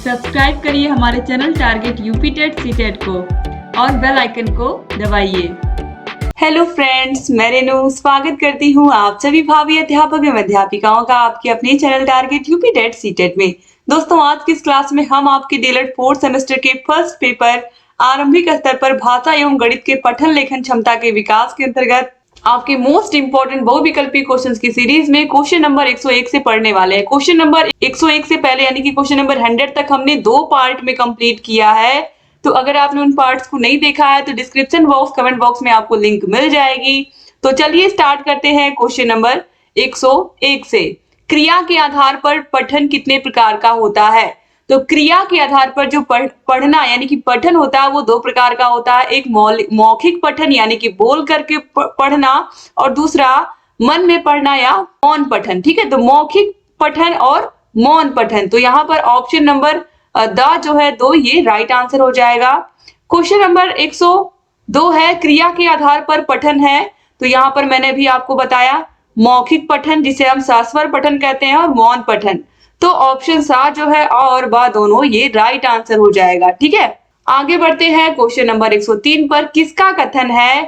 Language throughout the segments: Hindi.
सब्सक्राइब करिए हमारे channel target UP TET CTET को और बेल आइकन को दबाइए। हेलो फ्रेंड्स, मैं रेनू स्वागत करती हूँ आप सभी भावी अध्यापक एवं अध्यापिकाओं का आपके अपने channel target UP TET CTET में। दोस्तों, आज की इस क्लास में हम आपके डीएलएड 4th सेमेस्टर के फर्स्ट पेपर आरंभिक स्तर पर भाषा एवं गणित के पठन लेखन क्षमता के विकास के अंतर्गत आपके मोस्ट इंपोर्टेंट बहुविकल्पी क्वेश्चंस की सीरीज में क्वेश्चन नंबर 101 से पढ़ने वाले हैं। क्वेश्चन नंबर 101 से पहले यानी कि क्वेश्चन नंबर 100 तक हमने 2 पार्ट में कंप्लीट किया है। तो अगर आपने उन पार्ट्स को नहीं देखा है तो डिस्क्रिप्शन बॉक्स, कमेंट बॉक्स में आपको लिंक मिल जाएगी। तो चलिए स्टार्ट करते हैं क्वेश्चन नंबर 101 से। क्रिया के आधार पर पठन कितने प्रकार का होता है? तो क्रिया के आधार पर जो पढ़ना यानी कि पठन होता है वो 2 प्रकार का होता है। एक मौखिक पठन यानी कि बोल करके पढ़ना, और दूसरा मन में पढ़ना या मौन पठन। ठीक है, तो मौखिक पठन और मौन पठन। तो यहाँ पर ऑप्शन नंबर द जो है 2 ये राइट आंसर हो जाएगा। क्वेश्चन नंबर 102 है, क्रिया के आधार पर पठन है। तो यहाँ पर मैंने भी आपको बताया मौखिक पठन जिसे हम सस्वर पठन कहते हैं और मौन पठन। तो ऑप्शन सा जो है और बा दोनों ये राइट आंसर हो जाएगा। ठीक है, आगे बढ़ते हैं क्वेश्चन नंबर 103 पर। किसका कथन है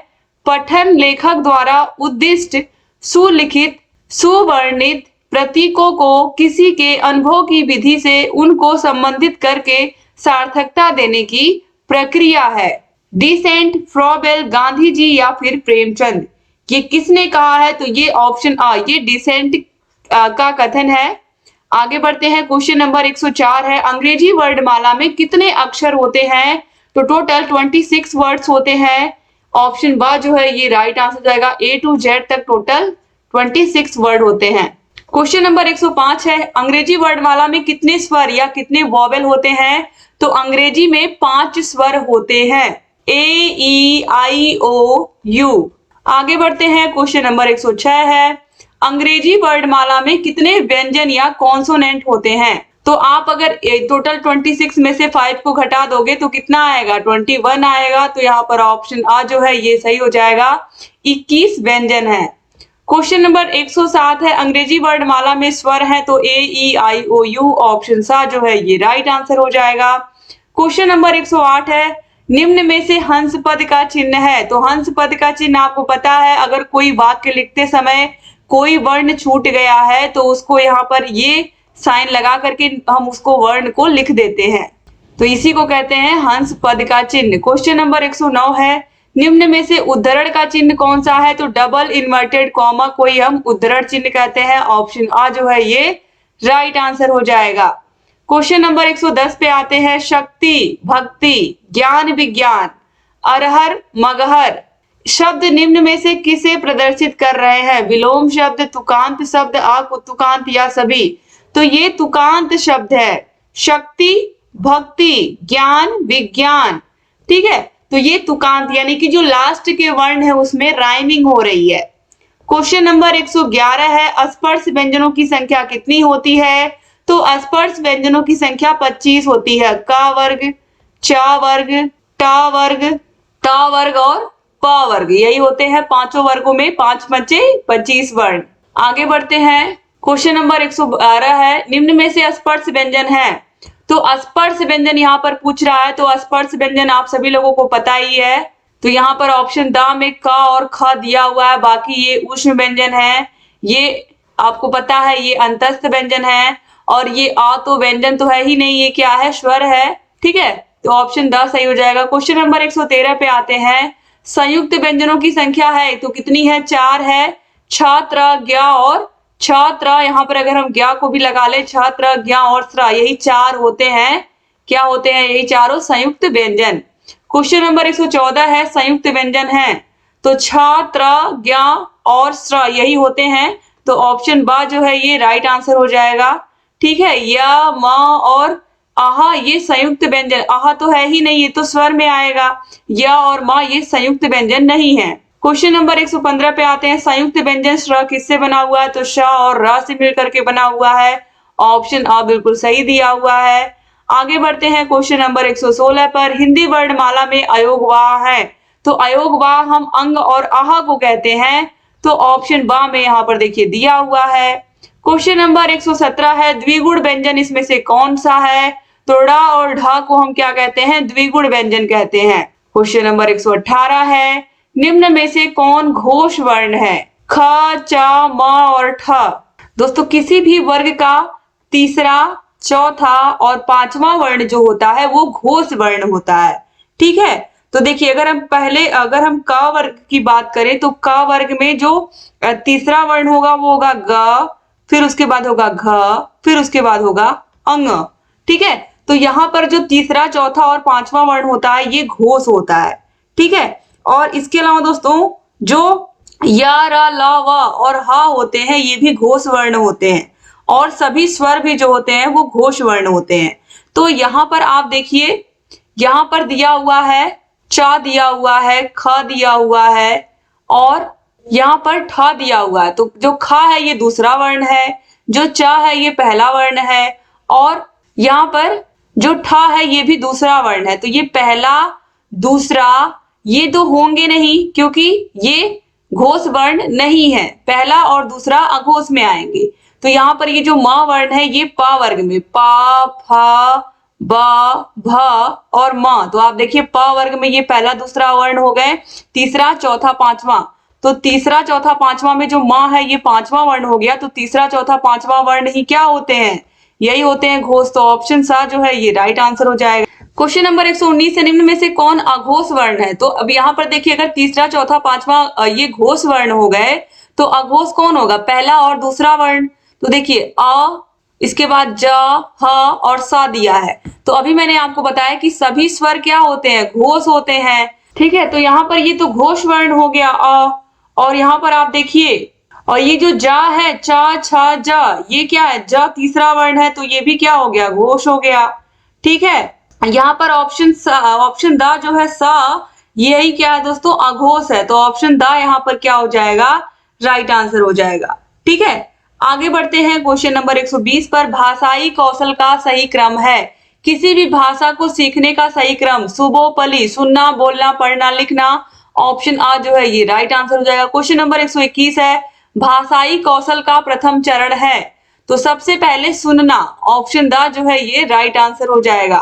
पठन लेखक द्वारा उद्दिष्ट सुलिखित सुवर्णित प्रतीकों को किसी के अनुभव की विधि से उनको संबंधित करके सार्थकता देने की प्रक्रिया है? डिसेंट, फ्रॉबेल, गांधी जी या फिर प्रेमचंद? ये किसने कहा है? तो ये ऑप्शन आ ये डिसेंट का कथन है। आगे बढ़ते हैं, क्वेश्चन नंबर 104 है, अंग्रेजी वर्णमाला में कितने अक्षर होते हैं? तो टोटल 26 वर्ड्स होते हैं। ऑप्शन बा जो है ये राइट आंसर जाएगा। A to Z तक टोटल 26 वर्ड होते हैं। क्वेश्चन नंबर 105 है, अंग्रेजी वर्णमाला में कितने स्वर या कितने वॉवेल होते हैं? तो अंग्रेजी में 5 स्वर होते हैं, A-E-I-O-U। आगे बढ़ते हैं, क्वेश्चन नंबर 106 है, अंग्रेजी वर्णमाला में कितने व्यंजन या कॉन्सोनेंट होते हैं? तो आप अगर टोटल 26 में से 5 को घटा दोगे तो कितना आएगा? 21 आएगा। तो यहाँ पर ऑप्शन आ जो है ये सही हो जाएगा, 21 व्यंजन है। क्वेश्चन नंबर 107 है, अंग्रेजी वर्णमाला में स्वर है तो A-E-I-O-U। ऑप्शन सा जो है ये राइट आंसर हो जाएगा। क्वेश्चन नंबर 108 है, निम्न में से हंस पद का चिन्ह है? तो हंस पद का चिन्ह आपको पता है, अगर कोई वाक्य लिखते समय कोई वर्ण छूट गया है तो उसको यहाँ पर ये साइन लगा करके हम उसको वर्ण को लिख देते हैं, तो इसी को कहते हैं हंस पद का चिन्ह। क्वेश्चन नंबर 109 है, निम्न में से उद्धरण का चिन्ह कौन सा है? तो डबल इन्वर्टेड कॉमा को ही हम उद्धरण चिन्ह कहते हैं। ऑप्शन आ जो है ये राइट आंसर हो जाएगा। क्वेश्चन नंबर 110 पे आते हैं, शक्ति, भक्ति, ज्ञान, विज्ञान, अरहर, मगहर शब्द निम्न में से किसे प्रदर्शित कर रहे हैं? विलोम शब्द, तुकांत शब्द, अकुतुकांत या सभी? तो ये तुकांत शब्द है। शक्ति, भक्ति, ज्ञान, विज्ञान। ठीक है, तो ये तुकांत यानी कि जो लास्ट के वर्ण है उसमें राइमिंग हो रही है। क्वेश्चन नंबर 111 है, अस्पर्श व्यंजनों की संख्या कितनी होती है? तो अस्पर्श व्यंजनों की संख्या 25 होती है। क वर्ग, च वर्ग, ट वर्ग, त वर्ग और प वर्ग, यही होते हैं पांचों वर्गों में 5 बचे 25 वर्ण। आगे बढ़ते हैं, क्वेश्चन नंबर 112 है, निम्न में से अस्पर्श व्यंजन है? तो अस्पर्श व्यंजन यहाँ पर पूछ रहा है, तो अस्पर्श व्यंजन आप सभी लोगों को पता ही है। तो यहाँ पर ऑप्शन द में क और ख दिया हुआ है, बाकी ये ऊष्म व्यंजन है, ये आपको पता है ये अंतस्थ व्यंजन है, और ये आ तो व्यंजन तो है ही नहीं, ये क्या है? स्वर है। ठीक है, तो ऑप्शन द सही हो जाएगा। क्वेश्चन नंबर 113 पे आते हैं, संयुक्त व्यंजनों की संख्या है तो कितनी है? 4 है। छात्र, ज्ञ और छात्र, यहाँ पर अगर हम ज्ञ को भी लगा ले, छात्र, ज्ञ और स्र, यही 4 होते हैं। क्या होते हैं? यही चारों संयुक्त व्यंजन। क्वेश्चन नंबर 114 है, संयुक्त व्यंजन है तो छात्र, ज्ञ और स्र यही होते हैं। तो ऑप्शन बा जो है ये राइट आंसर हो जाएगा। ठीक है, य, म और आहा ये संयुक्त व्यंजन, आहा तो है ही नहीं, ये तो स्वर में आएगा। य और म ये संयुक्त व्यंजन नहीं है। क्वेश्चन नंबर 115 पे आते हैं, संयुक्त व्यंजन श्र किससे बना हुआ है? तो श और र से मिलकर के बना हुआ है। ऑप्शन आ बिल्कुल सही दिया हुआ है। आगे बढ़ते हैं क्वेश्चन नंबर 116 पर, हिंदी वर्णमाला में अयोगवाह है तो अयोगवाह हम अंग और आहा को कहते हैं। तो ऑप्शन बा में यहाँ पर देखिए दिया हुआ है। क्वेश्चन नंबर 117 है, द्विगुण व्यंजन इसमें से कौन सा है? तो ड़ और ढ को हम क्या कहते हैं? द्विगुण व्यंजन कहते हैं। क्वेश्चन नंबर 118 है, निम्न में से कौन घोष वर्ण है? ख, च, म और ठ। दोस्तों किसी भी वर्ग का तीसरा, चौथा और पांचवा वर्ण जो होता है वो घोष वर्ण होता है। ठीक है, तो देखिए अगर हम क वर्ग की बात करें तो क वर्ग में जो तीसरा वर्ण होगा वो होगा ग, फिर उसके बाद होगा घ, फिर उसके बाद होगा अंग। ठीक है, तो यहाँ पर जो तीसरा, चौथा और पांचवा वर्ण होता है ये घोष होता है। ठीक है, और इसके अलावा दोस्तों जो या, र, ल, व और ह होते हैं ये भी घोष वर्ण होते हैं, और सभी स्वर भी जो होते हैं वो घोष वर्ण होते हैं। तो यहाँ पर आप देखिए, यहाँ पर दिया हुआ है च दिया हुआ है, ख दिया हुआ है और यहाँ पर ठ दिया हुआ है। तो जो ख है ये दूसरा वर्ण है, जो च है ये पहला वर्ण है, और यहाँ पर जो ठ है ये भी दूसरा वर्ण है। तो ये पहला, दूसरा ये तो होंगे नहीं क्योंकि ये घोष वर्ण नहीं है, पहला और दूसरा अघोष में आएंगे। तो यहाँ पर ये जो म वर्ण है ये प वर्ग में, प, फ, ब, भ और म। तो आप देखिए प वर्ग में ये पहला, दूसरा वर्ण हो गए, तीसरा, चौथा, पांचवा। तो तीसरा, चौथा, पांचवा में जो म है ये पांचवा वर्ण हो गया। तो तीसरा, चौथा, पांचवा वर्ण ही क्या होते हैं? यही होते हैं घोष। तो ऑप्शन सा जो है ये राइट आंसर हो जाएगा। क्वेश्चन नंबर 119 है, निम्न में से कौन अघोष वर्ण है? तो अब यहाँ पर देखिए अगर तीसरा, चौथा, पांचवा ये घोष वर्ण हो गए तो अघोष कौन होगा? पहला और दूसरा वर्ण। तो देखिए अ, इसके बाद ज, ह और स दिया है। तो अभी मैंने आपको बताया कि सभी स्वर क्या होते हैं? घोष होते हैं। ठीक है, तो यहाँ पर ये तो घोष वर्ण हो गया अ, और यहाँ पर आप देखिए, और ये जो ज है, च, छ, ज, ये क्या है? ज तीसरा वर्ण है तो ये भी क्या हो गया? घोष हो गया। ठीक है, यहाँ पर ऑप्शन द जो है स, यही क्या है दोस्तों? अघोष है। तो ऑप्शन द यहाँ पर क्या हो जाएगा? राइट आंसर हो जाएगा। ठीक है, आगे बढ़ते हैं क्वेश्चन नंबर 120 पर। भाषाई कौशल का सही क्रम है। किसी भी भाषा को सीखने का सही क्रम सुबोपली, सुनना, बोलना, पढ़ना, लिखना। ऑप्शन आ जो है ये राइट आंसर हो जाएगा। क्वेश्चन नंबर 121 है, भाषाई कौशल का प्रथम चरण है। तो सबसे पहले सुनना, ऑप्शन द जो है ये राइट आंसर हो जाएगा।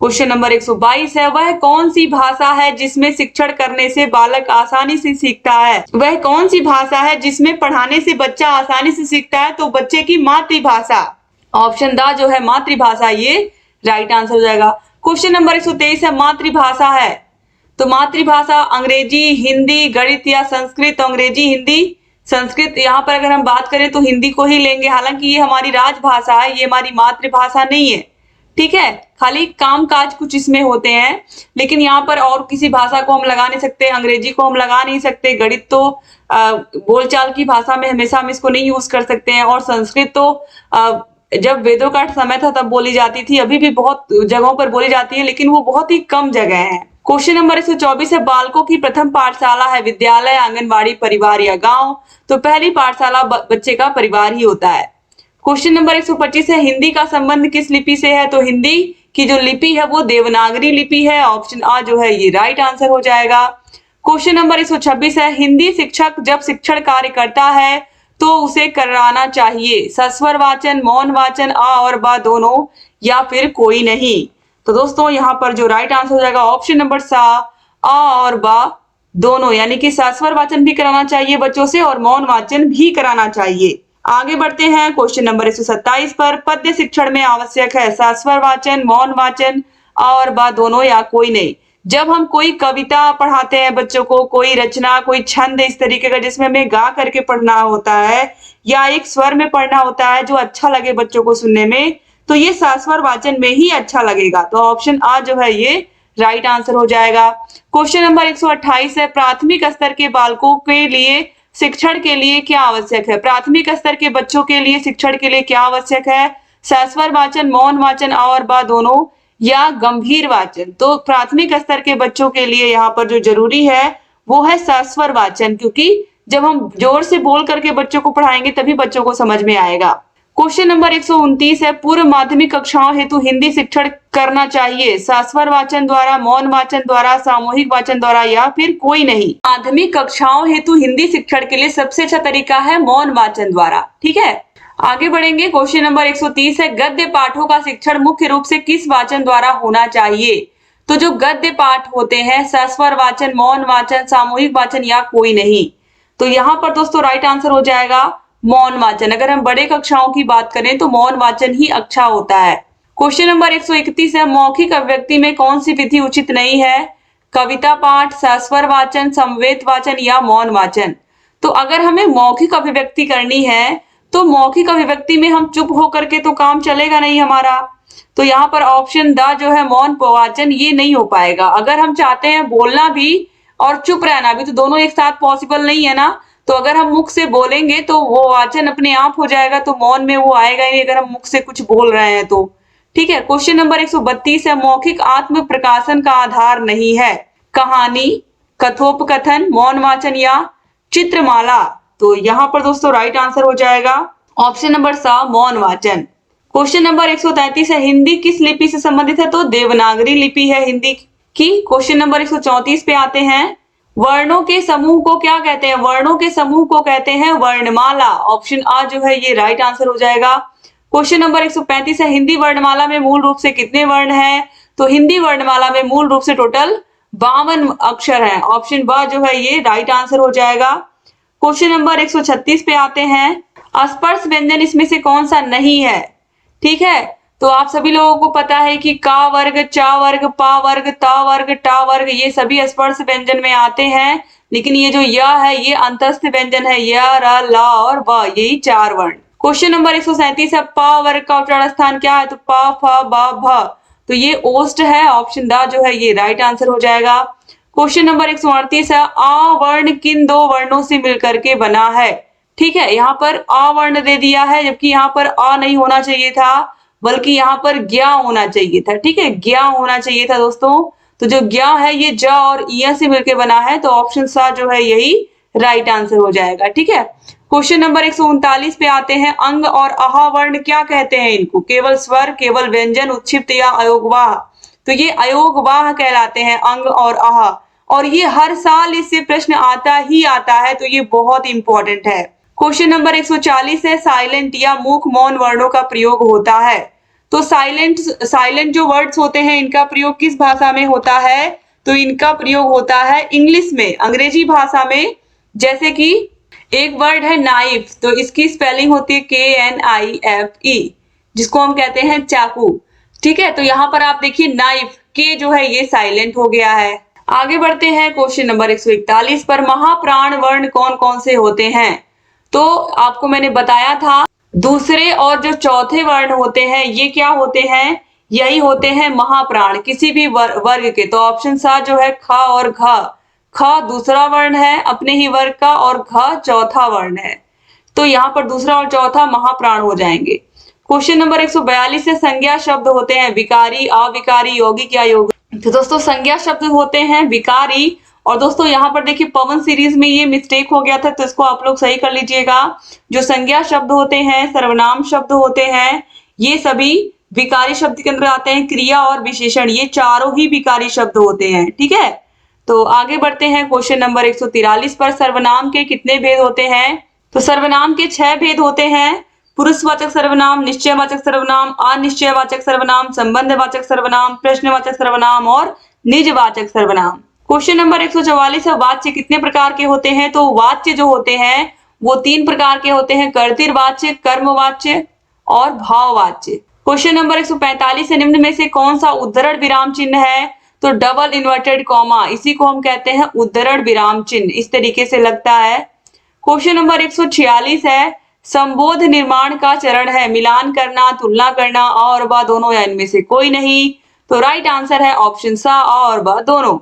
क्वेश्चन नंबर 122 है, वह कौन सी भाषा है जिसमें शिक्षण करने से बालक आसानी से सीखता है? वह कौन सी भाषा है जिसमें पढ़ाने से बच्चा आसानी से सीखता है? तो बच्चे की मातृभाषा, ऑप्शन द जो है मातृभाषा, ये राइट आंसर हो जाएगा। क्वेश्चन नंबर 123 है, मातृभाषा है तो मातृभाषा अंग्रेजी, हिंदी, गणित या संस्कृत? तो अंग्रेजी, हिंदी, संस्कृत। यहाँ पर अगर हम बात करें तो हिंदी को ही लेंगे, हालांकि ये हमारी राजभाषा है, ये हमारी मातृभाषा नहीं है। ठीक है, खाली काम काज कुछ इसमें होते हैं, लेकिन यहाँ पर और किसी भाषा को हम लगा नहीं सकते, अंग्रेजी को हम लगा नहीं सकते, गणित तो बोलचाल की भाषा में हमेशा हम इसको नहीं यूज कर सकते हैं, और संस्कृत तो जब वेदों का समय था तब बोली जाती थी, अभी भी बहुत जगहों पर बोली जाती है, लेकिन वो बहुत ही कम जगह है। क्वेश्चन नंबर 124 है, बालकों की प्रथम पाठशाला है विद्यालय, आंगनबाड़ी, परिवार या गांव? तो पहली पाठशाला बच्चे का परिवार ही होता है। क्वेश्चन नंबर 125 है, हिंदी का संबंध किस लिपि से है? तो हिंदी की जो लिपि है वो देवनागरी लिपि है। ऑप्शन आ जो है ये राइट आंसर हो जाएगा। क्वेश्चन नंबर 126 है, हिंदी शिक्षक जब शिक्षण कार्य करता है तो उसे कराना चाहिए सस्वर वाचन, मौन वाचन, आ और बा दोनों, या फिर कोई नहीं? तो दोस्तों यहाँ पर जो राइट आंसर हो जाएगा ऑप्शन नंबर सा, आ और बा दोनों, यानी कि सस्वर वाचन भी कराना चाहिए बच्चों से और मौन वाचन भी कराना चाहिए। आगे बढ़ते हैं क्वेश्चन नंबर 127 पर। पद्य शिक्षण में आवश्यक है सस्वर वाचन, मौन वाचन, आ और बा दोनों, या कोई नहीं? जब हम कोई कविता पढ़ाते हैं बच्चों को, कोई रचना, कोई छंद इस तरीके का जिसमें हमें गा करके पढ़ना होता है या एक स्वर में पढ़ना होता है जो अच्छा लगे बच्चों को सुनने में, तो ये सस्वर वाचन में ही अच्छा लगेगा। तो ऑप्शन आ जो है ये राइट आंसर हो जाएगा। क्वेश्चन नंबर 128 है, प्राथमिक स्तर के बालकों के लिए शिक्षण के लिए क्या आवश्यक है? प्राथमिक स्तर के बच्चों के लिए शिक्षण के लिए क्या आवश्यक है? सस्वर वाचन, मौन वाचन, आ और बा दोनों, या गंभीर वाचन? तो प्राथमिक स्तर के बच्चों के लिए यहाँ पर जो जरूरी है वो है सस्वर वाचन, क्योंकि जब हम जोर से बोल करके बच्चों को पढ़ाएंगे तभी बच्चों को समझ में आएगा। क्वेश्चन नंबर 129 है, पूर्व माध्यमिक कक्षाओं हेतु हिंदी शिक्षण करना चाहिए सस्वर वाचन द्वारा, मौन वाचन द्वारा, सामूहिक वाचन द्वारा, या फिर कोई नहीं? माध्यमिक कक्षाओं हेतु हिंदी शिक्षण के लिए सबसे अच्छा तरीका है मौन वाचन द्वारा। ठीक है, आगे बढ़ेंगे। क्वेश्चन नंबर 130 है, गद्य पाठों का शिक्षण मुख्य रूप से किस वाचन द्वारा होना चाहिए? तो जो गद्य पाठ होते हैं, सस्वर वाचन, मौन वाचन, सामूहिक वाचन या कोई नहीं। तो यहाँ पर दोस्तों राइट आंसर हो जाएगा मौन वाचन। अगर हम बड़े कक्षाओं की बात करें तो मौन वाचन ही अच्छा होता है। क्वेश्चन नंबर 131 है, मौखिक अभिव्यक्ति में कौन सी विधि उचित नहीं है? कविता पाठ, सस्वर वाचन, समवेत वाचन या मौन वाचन। तो अगर हमें मौखिक अभिव्यक्ति करनी है तो मौखिक अभिव्यक्ति में हम चुप होकर के तो काम चलेगा नहीं हमारा। तो यहाँ पर ऑप्शन द जो है मौन वाचन, ये नहीं हो पाएगा। अगर हम चाहते हैं बोलना भी और चुप रहना भी तो दोनों एक साथ पॉसिबल नहीं है ना। तो अगर हम मुख से बोलेंगे तो वो वाचन अपने आप हो जाएगा, तो मौन में वो आएगा ही नहीं अगर हम मुख से कुछ बोल रहे हैं तो। ठीक है। क्वेश्चन नंबर 132 है, मौखिक आत्म प्रकाशन का आधार नहीं है? कहानी, कथोपकथन, मौन वाचन या चित्रमाला। तो यहाँ पर दोस्तों राइट आंसर हो जाएगा ऑप्शन नंबर सा, मौन वाचन। क्वेश्चन नंबर 133 है, हिंदी किस लिपि से संबंधित है? तो देवनागरी लिपि है हिंदी की। क्वेश्चन नंबर 134 पे आते हैं, वर्णों के समूह को क्या कहते हैं? वर्णों के समूह को कहते हैं वर्णमाला। ऑप्शन आ जो है ये राइट आंसर हो जाएगा। क्वेश्चन नंबर 135 है, हिंदी वर्णमाला में मूल रूप से कितने वर्ण हैं? तो हिंदी वर्णमाला में मूल रूप से टोटल 52 अक्षर हैं। ऑप्शन ब जो है ये राइट आंसर हो जाएगा। क्वेश्चन नंबर 136 पे आते हैं, स्पर्श व्यंजन इसमें से कौन सा नहीं है? ठीक है। तो आप सभी लोगों को पता है कि का वर्ग, चा वर्ग, पा वर्ग, ता वर्ग, टा वर्ग ये सभी स्पर्श व्यंजन में आते हैं, लेकिन ये जो य है ये अंतस्थ व्यंजन है, य, र, ला और ब, यही 4 वर्ण। क्वेश्चन नंबर 137 है, पा वर्ग का उच्चारण स्थान क्या है? तो प, फ, ब, भ। तो ये ओष्ठ है। ऑप्शन द जो है ये राइट आंसर हो जाएगा। क्वेश्चन नंबर 138 है, आ वर्ण किन दो वर्णों से मिलकर के बना है? ठीक है। यहाँ पर आ वर्ण दे दिया है, जबकि यहाँ पर आ नहीं होना चाहिए था, बल्कि यहाँ पर ज्ञा होना चाहिए था। ठीक है, ज्ञा होना चाहिए था दोस्तों। तो जो ज्ञा है ये ज और इया से मिलकर बना है, तो ऑप्शन सा जो है यही राइट आंसर हो जाएगा। ठीक है। क्वेश्चन नंबर 139 पे आते हैं, अंग और आहा वर्ण क्या कहते हैं इनको? केवल स्वर, केवल व्यंजन, उत्क्षिप्त या अयोगवाह। तो ये अयोगवाह कहलाते हैं अंग और आहा, और ये हर साल इससे प्रश्न आता ही आता है, तो ये बहुत इंपॉर्टेंट है। क्वेश्चन नंबर 140 है, साइलेंट या मूक मौन वर्णों का प्रयोग होता है? तो साइलेंट जो वर्ड्स होते हैं इनका प्रयोग किस भाषा में होता है? तो इनका प्रयोग होता है इंग्लिश में, अंग्रेजी भाषा में। जैसे कि एक वर्ड है नाइफ, तो इसकी स्पेलिंग होती है KNIFE, जिसको हम कहते हैं चाकू। ठीक है। तो यहाँ पर आप देखिए नाइफ के जो है ये साइलेंट हो गया है। आगे बढ़ते हैं क्वेश्चन नंबर 141 पर, महाप्राण वर्ण कौन कौन से होते हैं? तो आपको मैंने बताया था दूसरे और जो चौथे वर्ण होते हैं ये क्या होते हैं? यही होते हैं महाप्राण किसी भी वर्ग के। तो ऑप्शन सा जो है ख और घ। ख दूसरा वर्ण है अपने ही वर्ग का और घ चौथा वर्ण है, तो यहाँ पर दूसरा और चौथा महाप्राण हो जाएंगे। क्वेश्चन नंबर 142 से, संज्ञा शब्द होते हैं विकारी, अविकारी, यौगिक या यौगिक। तो दोस्तों संज्ञा शब्द होते हैं विकारी। और दोस्तों यहाँ पर देखिए पवन सीरीज में ये मिस्टेक हो गया था, तो इसको आप लोग सही कर लीजिएगा। जो संज्ञा शब्द होते हैं, सर्वनाम शब्द होते हैं, ये सभी विकारी शब्द के अंदर आते हैं। क्रिया और विशेषण ये चारों ही विकारी शब्द होते हैं। ठीक है। तो आगे बढ़ते हैं क्वेश्चन नंबर 143 पर, सर्वनाम के कितने भेद होते हैं? तो सर्वनाम के 6 भेद होते हैं। पुरुषवाचक सर्वनाम, निश्चयवाचक सर्वनाम, अनिश्चयवाचक सर्वनाम, संबंधवाचक सर्वनाम, प्रश्नवाचक सर्वनाम और निजवाचक सर्वनाम। क्वेश्चन नंबर 144 है, वाच्य कितने प्रकार के होते हैं? तो वाच्य जो होते हैं वो 3 प्रकार के होते हैं, कर्तृवाच्य, कर्मवाच्य और भाववाच्य। क्वेश्चन नंबर 145 है, निम्न में से कौन सा उद्धरण विराम चिन्ह है? तो डबल इन्वर्टेड कॉमा, इसी को हम कहते हैं उद्धरण विराम चिन्ह, इस तरीके से लगता है। क्वेश्चन नंबर 146 है, संबोध निर्माण का चरण है मिलान करना, तुलना करना, अ और ब दोनों या इनमें से कोई नहीं। तो राइट आंसर है ऑप्शन सा, अ और ब दोनों।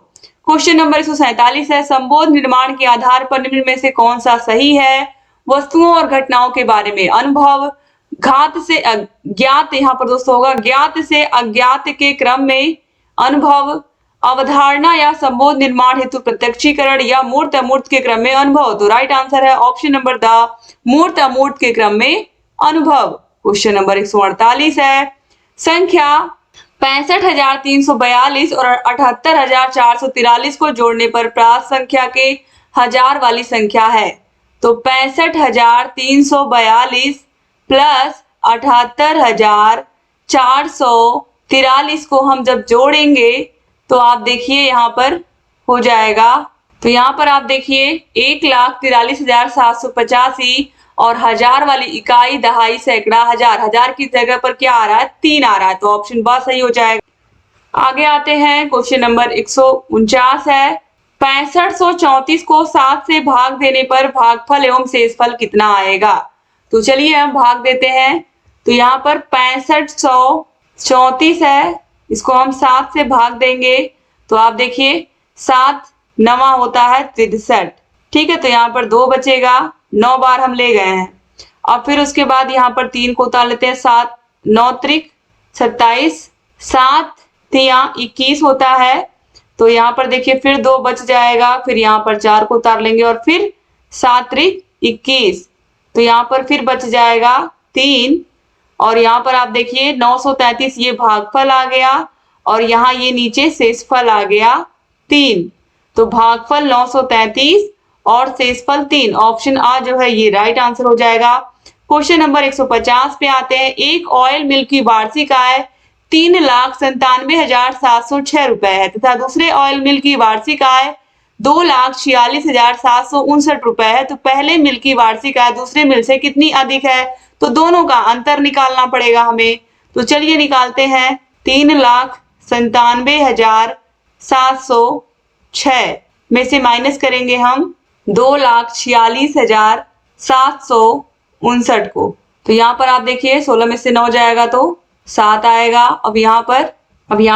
क्वेश्चन नंबर 147 है, संबोध निर्माण के आधार पर निम्न में से कौन सा सही है? वस्तुओं और घटनाओं के बारे में अनुभव, घात से अज्ञात, यहाँ पर दोस्तों होगा ज्ञात से अज्ञात के क्रम में अनुभव, अवधारणा या संबोध निर्माण हेतु प्रत्यक्षीकरण या मूर्त अमूर्त के क्रम में अनुभव। तो राइट आंसर है ऑप्शन नंबर द, मूर्त अमूर्त के क्रम में अनुभव। क्वेश्चन नंबर 148 है, संख्या 65,342 और 78,443 को जोड़ने पर प्राप्त संख्या के हजार वाली संख्या है। तो 65,342 प्लस 78,443 को हम जब जोड़ेंगे तो आप देखिए यहाँ पर हो जाएगा। तो यहाँ पर आप देखिए 1,43,785 और हजार वाली इकाई, दहाई, सैकड़ा, हजार, हजार की जगह पर क्या आ रहा है? 3 आ रहा है, तो ऑप्शन ब सही हो जाएगा। आगे आते हैं, क्वेश्चन नंबर 149 है, 6534 को 7 से भाग देने पर भागफल एवं शेषफल कितना आएगा? तो चलिए हम भाग देते हैं। तो यहाँ पर 6534 है, इसको हम 7 से भाग देंगे तो आप देखिए 7 9 होता है 63, ठीक है। तो यहाँ पर 2 बचेगा, 9 बार हम ले गए हैं। और फिर उसके बाद यहाँ पर 3 को उतार लेते हैं, 7 9 त्रिक 27, 7 3 21 होता है। तो यहाँ पर देखिए फिर 2 बच जाएगा, फिर यहाँ पर 4 को उतार लेंगे और फिर 7 त्रिक 21, तो यहाँ पर फिर बच जाएगा 3। और यहाँ पर आप देखिए 933 ये भागफल आ गया और यहाँ ये नीचे शेषफल आ गया 3। तो भागफल 933 और शेषफल 3, ऑप्शन आ जो है ये राइट आंसर हो जाएगा। क्वेश्चन नंबर 150 पे आते हैं। एक ऑयल मिल की वार्षिक आय 3,97,706 रुपए है तथा दूसरे ऑयल मिल की वार्षिक आय 2,46,759 रुपए है, तो पहले मिल की वार्षिक आय दूसरे मिल से कितनी अधिक है? तो दोनों का अंतर निकालना पड़ेगा हमें। तो चलिए निकालते हैं। 3,97,706 में से माइनस करेंगे हम 2,46,759 को। तो यहाँ पर आप देखिए 16 में से 9 जाएगा तो 7 आएगा। अब यहाँ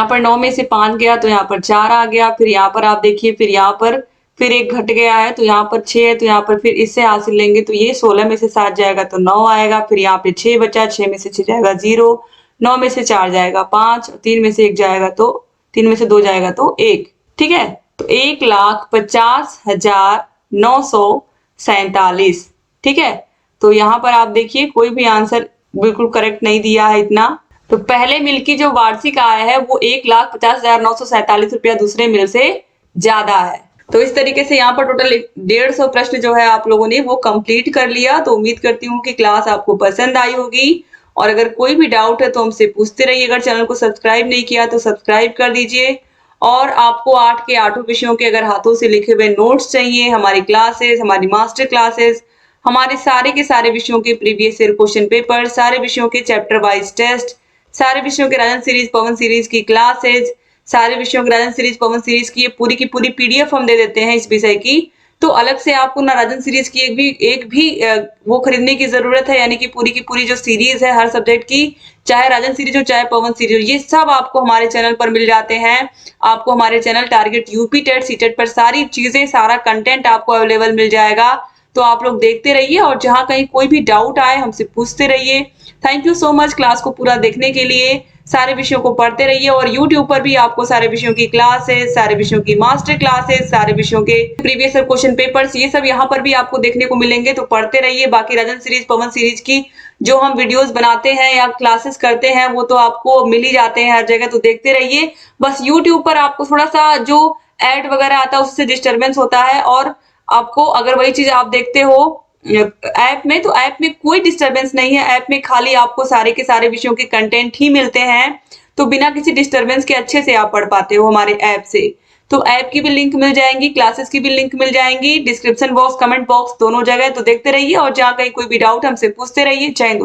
पर 9 में से 5 गया तो यहाँ पर 4 आ गया। फिर यहाँ पर आप देखिए फिर यहाँ पर फिर 1 घट गया है तो यहाँ पर 6 है, तो यहाँ पर फिर इससे हासिल लेंगे तो ये 16 में से 7 जाएगा तो 9 आएगा। फिर यहाँ पे 6 बचा, 6 में से 6 जाएगा 0, 9 में से 4 जाएगा 5, 3 में से 1 जाएगा तो 3 में से 2 जाएगा तो 1, ठीक है। तो 1,50,947, ठीक है। तो यहाँ पर आप देखिए कोई भी आंसर बिल्कुल करेक्ट नहीं दिया है इतना। तो पहले मिल की जो वार्षिक आय है वो 1,50,947 रुपया दूसरे मिल से ज्यादा है। तो इस तरीके से यहाँ पर टोटल 150 प्रश्न जो है आप लोगों ने वो कंप्लीट कर लिया। तो उम्मीद करती हूँ कि क्लास आपको पसंद आई होगी और अगर कोई भी डाउट है तो हमसे पूछते रहिए। अगर चैनल को सब्सक्राइब नहीं किया तो सब्सक्राइब कर दीजिए। और आपको 8 के 8 विषयों के अगर हाथों से लिखे हुए नोट्स चाहिए, हमारी क्लासेस, हमारी मास्टर क्लासेस, हमारे सारे के सारे विषयों के प्रीवियस ईयर क्वेश्चन पेपर, सारे विषयों के चैप्टर वाइज टेस्ट, सारे विषयों के राजन सीरीज पवन सीरीज की क्लासेज, सारे विषयों के राजन सीरीज पवन सीरीज की पूरी पीडीएफ हम दे देते हैं इस विषय की। तो अलग से आपको ना राजन सीरीज की एक भी वो खरीदने की जरूरत है, यानी कि पूरी जो सीरीज है हर सब्जेक्ट की, चाहे राजन सीरीज हो चाहे पवन सीरीज हो, ये सब आपको हमारे चैनल पर मिल जाते हैं। आपको हमारे channel target UP TET CTET पर सारी चीजें, सारा कंटेंट आपको अवेलेबल मिल जाएगा। तो आप लोग देखते रहिए और जहां कहीं कोई भी डाउट आए हमसे पूछते रहिए। Thank you so much class को पूरा देखने के लिए। सारे विषयों को पढ़ते रहिए और YouTube पर भी आपको सारे विषयों की क्लासेस, सारे विषयों की मास्टर क्लासेस, सारे विषयों के प्रीवियस ईयर क्वेश्चन पेपर्स, ये सब यहाँ पर भी आपको देखने को मिलेंगे। तो पढ़ते रहिए। बाकी राजन सीरीज पवन सीरीज की जो हम वीडियोस बनाते हैं या क्लासेस करते हैं वो तो आपको मिल ही जाते हैं हर जगह, तो देखते रहिए। बस YouTube पर आपको थोड़ा सा जो एड वगैरह आता है उससे डिस्टर्बेंस होता है, और आपको अगर वही चीज आप देखते हो ऐप में तो ऐप में कोई डिस्टरबेंस नहीं है। ऐप में खाली आपको सारे के सारे विषयों के कंटेंट ही मिलते हैं, तो बिना किसी डिस्टरबेंस के अच्छे से आप पढ़ पाते हो हमारे ऐप से। तो ऐप की भी लिंक मिल जाएंगी, क्लासेस की भी लिंक मिल जाएंगी, डिस्क्रिप्शन बॉक्स, कमेंट बॉक्स, दोनों जगह। तो देखते रहिए और जहाँ कहीं कोई भी डाउट हमसे पूछते रहिए। जय हिंद।